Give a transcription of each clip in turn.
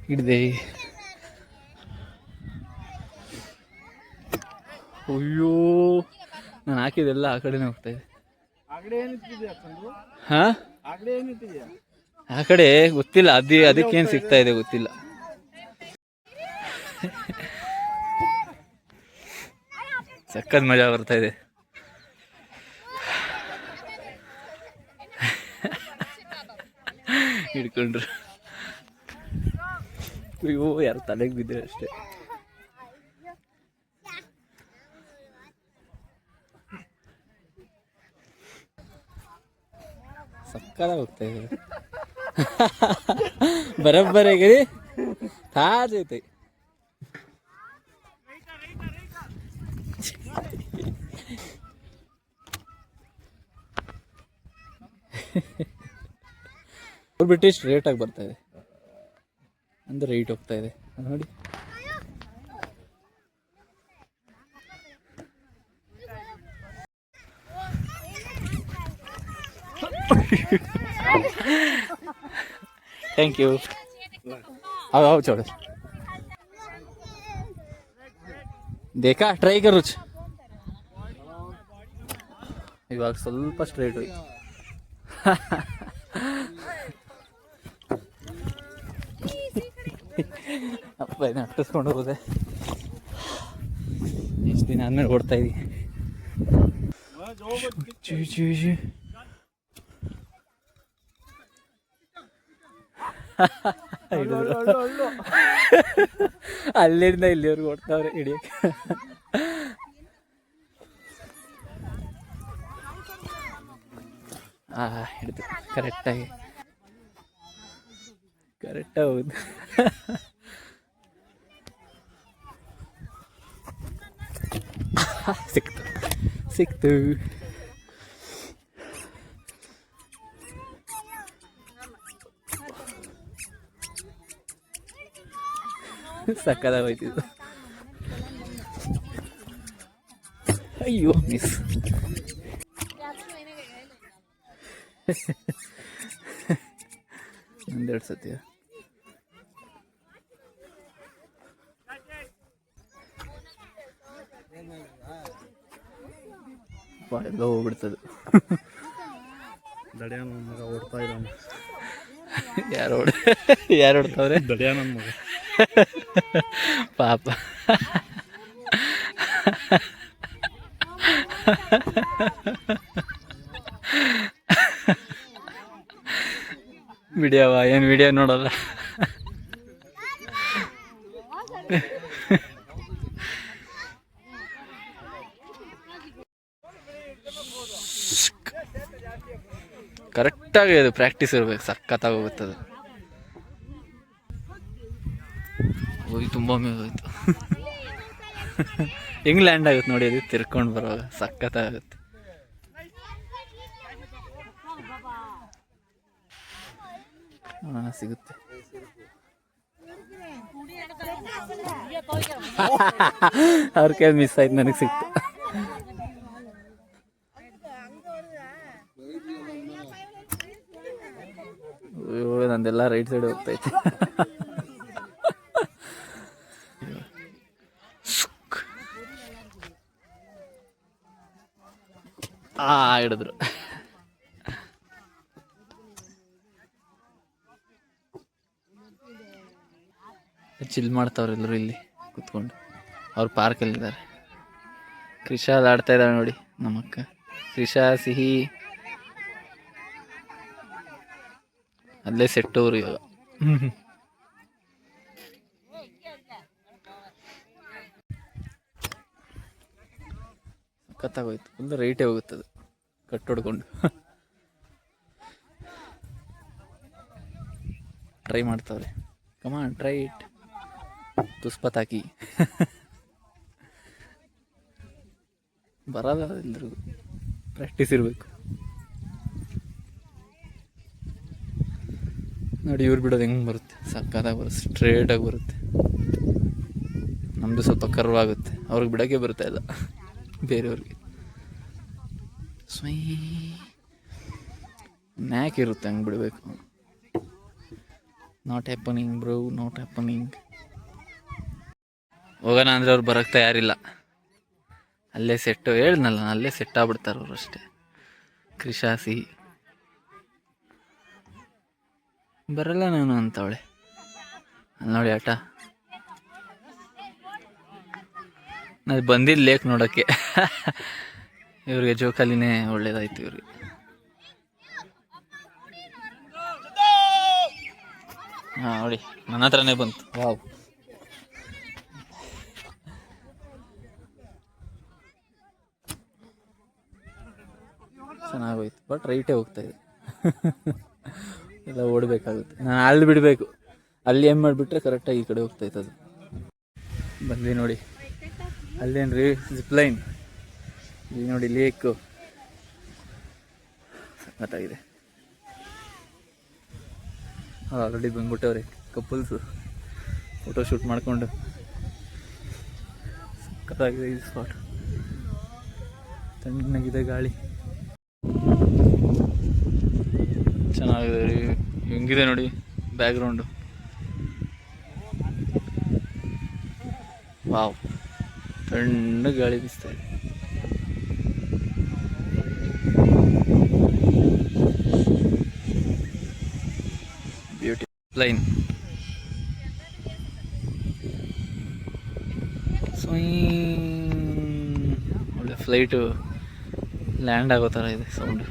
ಹಿಡ್ದೆ. ಅಯ್ಯೋ ನಾನು ಹಾಕಿದೆಲ್ಲ ಆ ಕಡೆನೇ ಹೋಗ್ತಾ ಇದೆ. ಹಾ ಆ ಕಡೆ ಗೊತ್ತಿಲ್ಲ, ಅದಕ್ಕೇನು ಸಿಗ್ತಾ ಇದೆ ಗೊತ್ತಿಲ್ಲ. ಸಕ್ಕತ್ ಮಜಾ ಬರ್ತಾ ಇದೆ. ಹಿಡ್ಕೊಂಡ್ರು. ಅಯ್ಯೋ ಯಾರು ತಲೆಗೆ ಬಿದ್ದರೆ ಅಷ್ಟೇ. ಸಕ್ಕದ ಹೋಗ್ತಾ ಇದೆ. ಬರಬ್ಬರಿಗೆ ತಾಜೈತೆ. ಅವ್ರು ಬಿಟ್ಟು ಸ್ಟ್ರೇಟಾಗಿ ಬರ್ತಾ ಇದೆ ಅಂದ್ರೆ ರೈಟ್ ಹೋಗ್ತಾ ಇದೆ ನೋಡಿ. Thank you. आओ छोड़ो, देखा ट्राई करो. ಇವಾಗ ಸ್ವಲ್ಪ ಸ್ಟ್ರೇಟ್ ಹೋಯ್ತು. ಅಪ್ಪ ಇದನ್ನ ಅಟ್ಟಿಸ್ಕೊಂಡು ಹೋಗೋದೆ. ಎಷ್ಟು ದಿನ ಆದ್ಮೇಲೆ ಓಡ್ತಾ ಇದ್ದೀನಿ. ಅಲ್ಲಿಂದ ಇಲ್ಲಿವರೆಗೂ ಓಡ್ತಾವ್ರೆ ಹಿಡಿಯಕ್ಕೆ. ಹಿಡಿದು ಕರೆಕ್ಟಾಗಿ ಹೌದು. ಸಿಕ್ತು. ಸಕ್ಕದ ಹೋಯ್ತಿದ್ದು. ಅಯ್ಯೋ ಮಿಸ್. ಒಂದೆರಡು ಸತಿ ಎಲ್ಲ ಹೋಗ್ಬಿಡ್ತದೆ. ದಡಿಯ ನನ್ನ ಮಗ ಓಡ್ತಾ ಇದ್ದಾನೆ. ಯಾರು ಓಡ್ತಾವ್ರೆ? ದಡಿಯ ನನ್ನ ಮಗ ಪಾಪ. ವಿಡಿಯೋವ ಏನು ವಿಡಿಯೋ ನೋಡಲ್ಲ. ಕರೆಕ್ಟಾಗಿ ಅದು ಪ್ರಾಕ್ಟೀಸ್ ಇರ್ಬೇಕು, ಸಖತ್ತಾಗಿ ಹೋಗುತ್ತದೆ. ಹೋಗಿ ತುಂಬ ಮೇಲೆ ಹೋಯ್ತು. ಹೆಂಗ್ ಲ್ಯಾಂಡ್ ಆಗುತ್ತೆ ನೋಡಿ, ಅದು ತಿರ್ಕೊಂಡು ಬರುವಾಗ ಸಖತ್ತಾಗುತ್ತೆ. ಸಿಗುತ್ತೆ. ಅವ್ರ ಕೈ ಮಿಸ್ ಆಯ್ತು, ನನಗೆ ಸಿಕ್ತು. ನಂದೆಲ್ಲ ರೈಟ್ ಸೈಡ್ ಹೋಗ್ತೈತೆ. ಹಿಡಿದ್ರು. ಚಿಲ್ ಮಾಡ್ತಾವ್ರೆ ಎಲ್ಲರೂ ಇಲ್ಲಿ ಕೂತ್ಕೊಂಡು. ಅವ್ರು ಪಾರ್ಕಲ್ಲಿದ್ದಾರೆ. ಕ್ರಿಶಾ ಆಡ್ತಾ ಇದ್ದಾಳೆ ನೋಡಿ ನಮ್ಮಕ್ಕ. ಕ್ರಿಶಾ ಸಿಹಿ ಅಲ್ಲೇ ಸೆಟ್ಟವ್ರು ಇವಾಗ. ಕತ್ತಾಗೋಯ್ತು, ಫುಲ್ ರೈಟೇ ಹೋಗುತ್ತದೆ ಕಟ್ಟೊಡ್ಕೊಂಡು. ಟ್ರೈ ಮಾಡ್ತಾವ್ರೆ. ಕಮಾನ್ ಟ್ರೈ ಇಟ್. ತುಸ್ಪತ್ ಹಾಕಿ. ಬರಲ್ಲ ಎಲ್ರಿಗೂ, ಪ್ರಾಕ್ಟೀಸ್ ಇರಬೇಕು ನೋಡಿ. ಇವ್ರು ಬಿಡೋದು ಹೆಂಗೆ ಬರುತ್ತೆ, ಸಕ್ಕತ್ತಾಗಿ ಬರುತ್ತೆ, ಸ್ಟ್ರೇಟಾಗಿ ಬರುತ್ತೆ. ನಮ್ಮದು ಸ್ವಲ್ಪ ಕರ್ವ್ ಆಗುತ್ತೆ, ಅವ್ರಿಗೆ ಬಿಡೋಕ್ಕೆ ಬರ್ತಾ ಇಲ್ಲ ಬೇರೆಯವ್ರಿಗೆ. ಸ್ವೈ ನ್ಯಾಕ್ ಇರುತ್ತೆ, ಹಂಗೆ ಬಿಡಬೇಕು. Not happening bro, not happening. ಹೋಗೋಣ ಅಂದರೆ ಅವ್ರು ಬರೋಕ್ಕೆ ತಯಾರಿಲ್ಲ. ಅಲ್ಲೇ ಸೆಟ್ಟು ಹೇಳ್ನಲ್ಲ, ಅಲ್ಲೇ ಸೆಟ್ ಆಗ್ಬಿಡ್ತಾರೆ ಅವರು ಅಷ್ಟೇ. ಕ್ರಿಶಾ ಸಿಹಿ ಬರಲ್ಲ ನಾನು ಅಂತವಳೆ. ಅಲ್ಲಿ ನೋಡಿ ಆಟ. ನಾನು ಬಂದಿದ್ದು ಲೇಕ್ ನೋಡೋಕ್ಕೆ. ಇವ್ರಿಗೆ ಜೋಕಾಲಿನೇ ಒಳ್ಳೇದಾಯ್ತು ಇವ್ರಿಗೆ. ಹಾಂ ನೋಡಿ, ನನ್ನ ಹತ್ರನೇ ಬಂತು. ವಾವ್, ಚೆನ್ನಾಗೋಯ್ತು. ಬಟ್ ರೈಟೇ ಹೋಗ್ತಾ ಇದೆ. ಎಲ್ಲ ಓಡಬೇಕಾಗುತ್ತೆ. ನಾನು ಅಲ್ಲಿ ಬಿಡಬೇಕು. ಅಲ್ಲಿ ಏನು ಮಾಡಿಬಿಟ್ರೆ ಕರೆಕ್ಟಾಗಿ ಈ ಕಡೆ ಹೋಗ್ತಾಯಿತ್ತು ಅದು. ಬಂದ್ವಿ ನೋಡಿ, ಅಲ್ಲೇನ್ರಿ ಜಿಪ್ಲೈನ್. ಇಲ್ಲಿ ನೋಡಿ ಲೇಕು ಸಖತ್ತಾಗಿದೆ. ಆಲ್ರೆಡಿ ಬಂದ್ಬಿಟ್ಟವ್ರೆ ಕಪಲ್ಸು ಫೋಟೋ ಶೂಟ್ ಮಾಡಿಕೊಂಡು. ಸಖತ್ತಾಗಿದೆ ಈ ಸ್ಪಾಟ್. ತಣ್ಣಗಿದೆ ಗಾಳಿ, ಚೆನ್ನಾಗಿದೆ ರೀ. ಹೆಂಗಿದೆ ನೋಡಿ ಬ್ಯಾಕ್ಗ್ರೌಂಡು. ವಾವ್, ತಣ್ಣ ಗಾಳಿ ಬೀಸ್ತಾ ಇದೆ. Beauty plain. ಒಳ್ಳೆ ಫ್ಲೈಟು ಲ್ಯಾಂಡ್ ಆಗೋ ಥರ ಇದೆ ಸೌಂಡ್.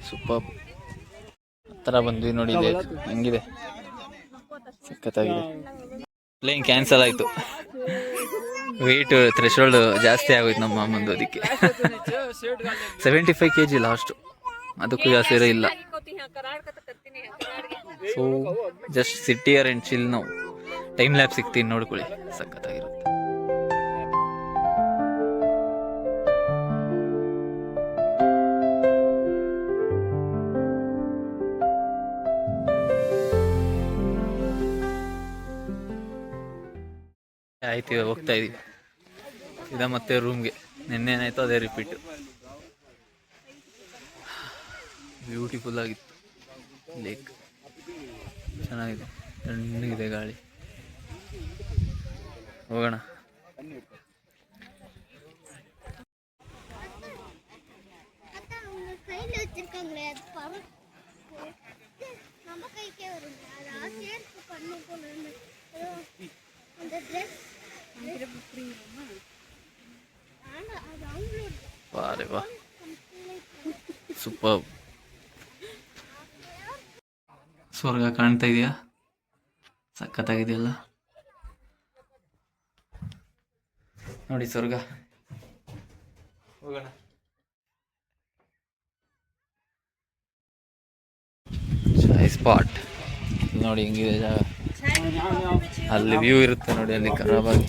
ಸೂಪರ್. ಹತ್ರ ಬಂದ್ವಿ ನೋಡಿ, ಹೆಂಗಿದೆ, ಸಖತ್ತಾಗಿದೆ. ಪ್ಲೇನ್ ಕ್ಯಾನ್ಸಲ್ ಆಯಿತು. ವೆಯ್ಟ್ ಥ್ರೆಶೋಲ್ಡ್ ಜಾಸ್ತಿ ಆಗೋಯ್ತು ನಮ್ಮ ಮಾಮಂದು. ಅದಕ್ಕೆ 75 kg ಲಾಸ್ಟು, ಅದಕ್ಕೂ ಜಾಸ್ತಿ ಇಲ್ಲ. So just sit here and chill. ನಾವು ಟೈಮ್ ಲ್ಯಾಬ್ ಸಿಗ್ತೀನಿ ನೋಡ್ಕೊಳ್ಳಿ, ಸಖತ್ತಾಗಿರುತ್ತೆ. ಆಯ್ತು, ಇವಾಗ ಹೋಗ್ತಾ ಇದೀವಿ ಇದ ಮತ್ತೆ ರೂಮ್ಗೆ. ನಿನ್ನೇನಾಯ್ತು ಅದೇ ರಿಪೀಟು. ಬ್ಯೂಟಿಫುಲ್ ಆಗಿತ್ತು ಲೇಕ್, ಚೆನ್ನಾಗಿದೆ, ತಣ್ಣಗಿದೆ ಗಾಳಿ. ಹೋಗೋಣ. ವಾರೆ ವಾ, ಸೂಪರ್. ಸ್ವರ್ಗ ಕಾಣ್ತಾ ಇದೆಯಾ? ಸಖತ್ತಾಗಿದೆಯಲ್ಲ ನೋಡಿ ಸ್ವರ್ಗ. ಹೋಗೋಣ. ಚಾಯ್ ಸ್ಪಾಟ್ ನೋಡಿ ಹೆಂಗಿದೆ ಜಾಗ. ಅಲ್ಲಿ ವ್ಯೂ ಇರುತ್ತೆ ನೋಡಿ, ಅಲ್ಲಿ ಖರಾಬಾಗಿ.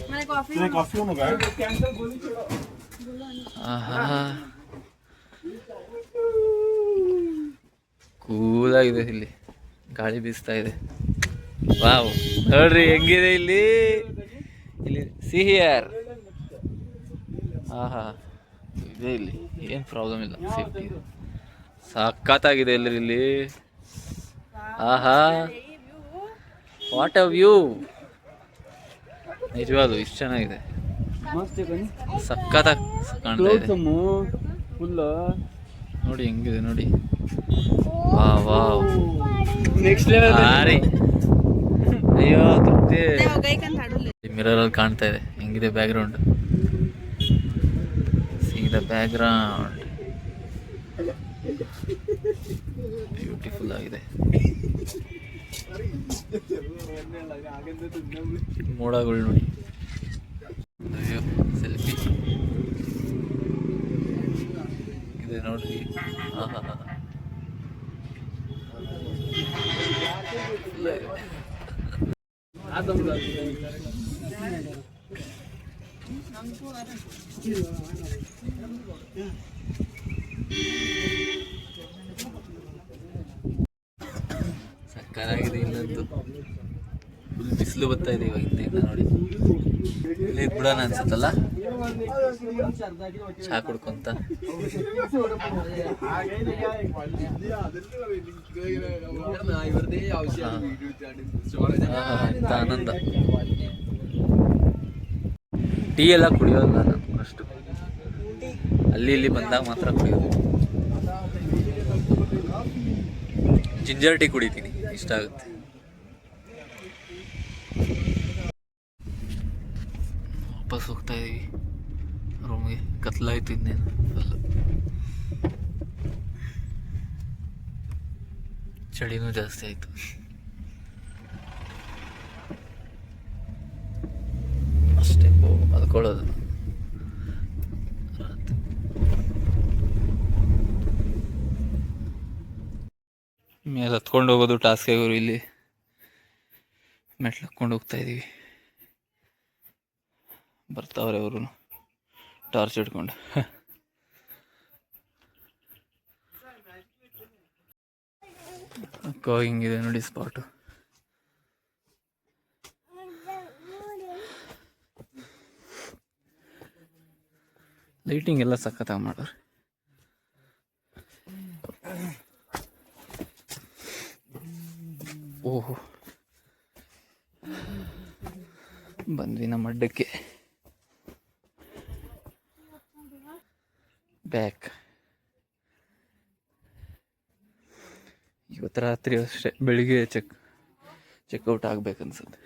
ಆಹಾ, ಕೂಲಾಗಿದೆ, ಇಲ್ಲಿ ಗಾಳಿ ಬೀಸ್ತಾ ಇದೆ. ವಾವ್, ನೋಡ್ರಿ ಹೆಂಗಿದೆ ಇಲ್ಲಿ. ಇಲ್ಲಿ ಸಿಹಿಯರ್. ಆಹಾ, ಇದೆ ಇಲ್ಲಿ, ಏನು ಪ್ರಾಬ್ಲಮ್ ಇಲ್ಲ, ಸೇಫ್ಟಿ ಸಖತ್ತಾಗಿದೆ ಎಲ್ಲರಿ ಇಲ್ಲಿ. ಆಹಾ, ವಾಟ್ ಅ ವ್ಯೂ. ನಿಜವಾಗ್ಲೂ ಇಷ್ಟು ಚೆನ್ನಾಗಿದೆ, ಸಖತ್ತಾಗಿ ಕಾಣ್ತಾ ಇದೆ. ನೋಡಿ ಹೆಂಗಿದೆ ನೋಡಿ. Wow wow, next level. ಅಯ್ಯೋ ತೃಪ್ತಿ. ಮಿರರ್ ಅಲ್ಲಿ ಕಾಣ್ತಾ ಇದೆ ಹೆಂಗಿದೆ background. C the background, beautiful ಆಗಿದೆ. ಮೋಡಗಳು ನೋಡಿ. ಸೆಲ್ಫಿ ಇದೆ ನೋಡ್ರಿ. ಸಕ್ಕತ್ತಾಗಿದೆ ಇಲ್ಲಂತೂ. ಬಿಸಿಲು ಬರ್ತಾ ಇದೆ ಇವಾಗ ಹಿಂದೆಯಿಂದ ನೋಡಿ. ಇಲ್ಲಿ ಬಿಡೋಣ ಅನ್ಸುತ್ತಲ್ಲ, ಚಹಾ ಕುಡ್ಕೊಂತ. ಆನಂದ. ಟೀ ಎಲ್ಲ ಕುಡಿಯೋಲ್ಲ ನಾನು ಅಷ್ಟು, ಅಲ್ಲಿ ಇಲ್ಲಿ ಬಂದಾಗ ಮಾತ್ರ ಕುಡಿಯೋದು. ಜಿಂಜರ್ ಟೀ ಕುಡಿತೀನಿ, ಇಷ್ಟ ಆಗುತ್ತೆ. ವಾಪಸ್ ಹೋಗ್ತಾ ಇದೀವಿ ರೂಮ್ಗೆ. ಕತ್ಲಾಯ್ತು ಇನ್ನೇನು ಫುಲ್ಲು. ಚಳಿನೂ ಜಾಸ್ತಿ ಆಯಿತು. ಅಷ್ಟೇ ಮಲ್ಕೊಳ್ಳೋದು. ಮೇಲೆ ಹತ್ಕೊಂಡು ಹೋಗೋದು ಟಾಸ್ಕ್ ಆಗೋರು. ಇಲ್ಲಿ ಮೆಟ್ಲು ಹತ್ಕೊಂಡು ಹೋಗ್ತಾ ಇದ್ದೀವಿ. ಬರ್ತಾವ್ರೆ ಅವರು ಟಾರ್ಚ್ ಹಿಡ್ಕೊಂಡು. ಅಕ್ಕ ಹಿಂಗಿದೆ ನೋಡಿ ಸ್ಪಾಟು. ಲೈಟಿಂಗ್ ಎಲ್ಲ ಸಖತ್ತಾಗಿ ಮಾಡೋರು. ಓಹೋ, ಬಂದ್ವಿ ನಮ್ಮ ಅಡ್ಡಕ್ಕೆ. ಬ್ಯಾಕ್. ಇವತ್ತು ರಾತ್ರಿ ಅಷ್ಟೇ, ಬೆಳಿಗ್ಗೆ ಚೆಕ್ಔಟ್ ಆಗ್ಬೇಕನ್ಸುತ್ತೆ.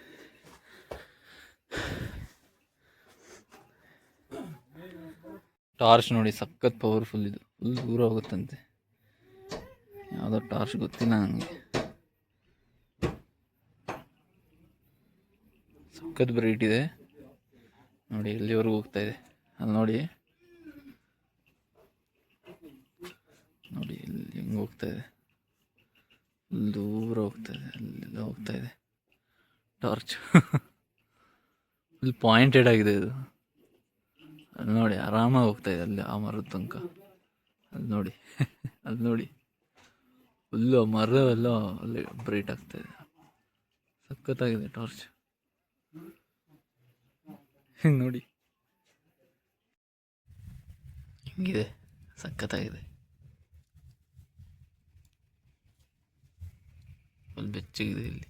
ಟಾರ್ಚ್ ನೋಡಿ ಸಖತ್ ಪವರ್ಫುಲ್ ಇದು. ಫುಲ್ ದೂರ ಹೋಗುತ್ತಂತೆ. ಯಾವುದೋ ಟಾರ್ಚ್ ಗೊತ್ತಿಲ್ಲ ನನಗೆ. ಸಖತ್ ಬ್ರೈಟ್ ಇದೆ ನೋಡಿ. ಎಲ್ಲಿವರೆಗೂ ಹೋಗ್ತಾ ಇದೆ ಅಲ್ಲಿ ನೋಡಿ. ನೋಡಿ ಇಲ್ಲಿ ಹೆಂಗೆ ಹೋಗ್ತಾ ಇದೆ, ದೂರ ಹೋಗ್ತಾ ಇದೆ, ಅಲ್ಲೆಲ್ಲ ಹೋಗ್ತಾ ಇದೆ ಟಾರ್ಚ್. ಇಲ್ಲಿ ಪಾಯಿಂಟೆಡ್ ಆಗಿದೆ ಇದು. ಅಲ್ಲಿ ನೋಡಿ ಆರಾಮಾಗಿ ಹೋಗ್ತಾ ಇದೆ ಅಲ್ಲಿ ಆ ಮರದ ತನಕ. ಅಲ್ಲಿ ನೋಡಿ ಅಲ್ಲಿ ನೋಡಿ ಫುಲ್ಲು ಮರ ಎಲ್ಲ ಅಲ್ಲಿ ಬ್ರೈಟ್ ಆಗ್ತಾ ಇದೆ. ಸಖತ್ತಾಗಿದೆ ಟಾರ್ಚ್. ನೋಡಿ ಹಿಂಗಿದೆ, ಸಖತ್ತಾಗಿದೆ. ಫುಲ್ ಬೆಚ್ಚಗಿದೆ ಇಲ್ಲಿ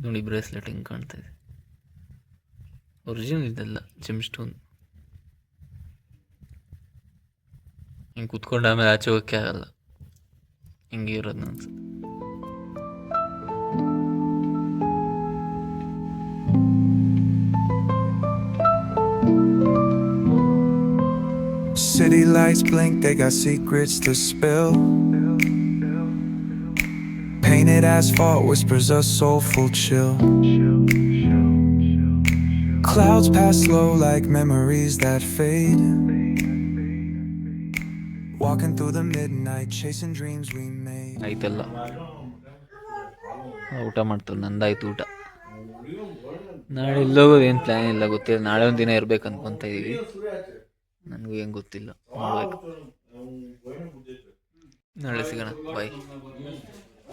ನೋಡಿ. ಬ್ರೇಸ್ಲೆಟ್ ಹಿಂಗೆ ಕಾಣ್ತಾ ಇದೆ. ಒರಿಜಿನಲ್ ಇದೆಲ್ಲ, ಜೆಮ್ ಸ್ಟೋನ್. ಹಿಂಗೆ ಕುತ್ಕೊಂಡು ಆಮೇಲೆ ಆಚೆ ಹೋಗಕ್ಕೆ ಆಗಲ್ಲ, ಹಿಂಗೆ ಇರೋದು ಅನ್ಸುತ್ತೆ. City lights blink, they got secrets to spill. Painted asphalt whispers a soulful chill. Clouds pass slow like memories that fade. Walking through the midnight, chasing dreams we made. ಆಯ್ತಲ್ಲ, ಊಟ ಮಾಡ್ತೀವಿ. ನಂದಾಯ್ತು ಊಟ. ನಾಳೆ ಎಲ್ಲೋಗೋದು ಏನು ಪ್ಲ್ಯಾನ್ ಇಲ್ಲ, ಗೊತ್ತಿಲ್ಲ. ನಾಳೆ ಒಂದು ದಿನ ಇರ್ಬೇಕು ಅನ್ಕೊತ ಇದ್ದೀವಿ. ನನಗೂ ಏನು ಗೊತ್ತಿಲ್ಲ, ನೋಡ್ಬೇಕು. ನಾಳೆ ಸಿಗೋಣ, ಬಾಯ್.